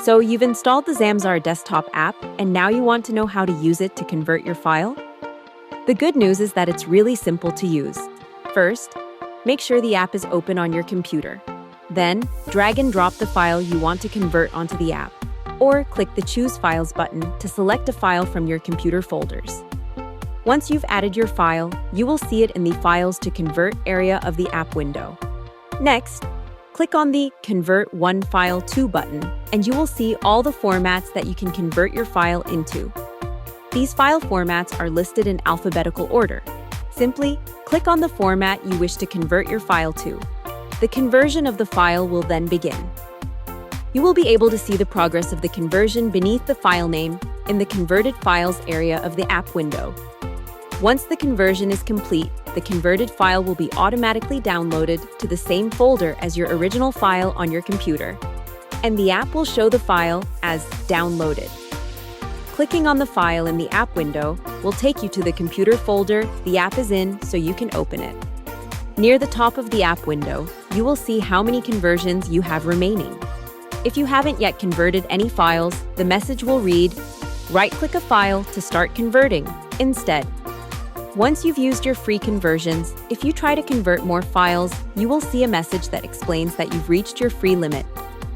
So you've installed the Zamzar desktop app, and now you want to know how to use it to convert your file? The good news is that it's really simple to use. First, make sure the app is open on your computer. Then, drag and drop the file you want to convert onto the app, or click the Choose Files button to select a file from your computer folders. Once you've added your file, you will see it in the Files to Convert area of the app window. Next, click on the Convert One File To button, and you will see all the formats that you can convert your file into. These file formats are listed in alphabetical order. Simply click on the format you wish to convert your file to. The conversion of the file will then begin. You will be able to see the progress of the conversion beneath the file name in the Converted Files area of the app window. Once the conversion is complete, the converted file will be automatically downloaded to the same folder as your original file on your computer, and the app will show the file as downloaded. Clicking on the file in the app window will take you to the computer folder the app is in so you can open it. Near the top of the app window, you will see how many conversions you have remaining. If you haven't yet converted any files, the message will read, right-click a file to start converting instead. Once you've used your free conversions, if you try to convert more files, you will see a message that explains that you've reached your free limit.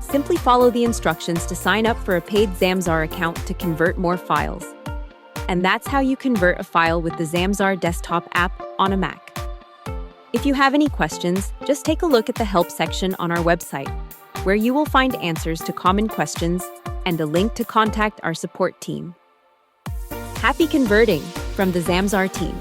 Simply follow the instructions to sign up for a paid Zamzar account to convert more files. And that's how you convert a file with the Zamzar desktop app on a Mac. If you have any questions, just take a look at the help section on our website, where you will find answers to common questions and a link to contact our support team. Happy converting from the Zamzar team!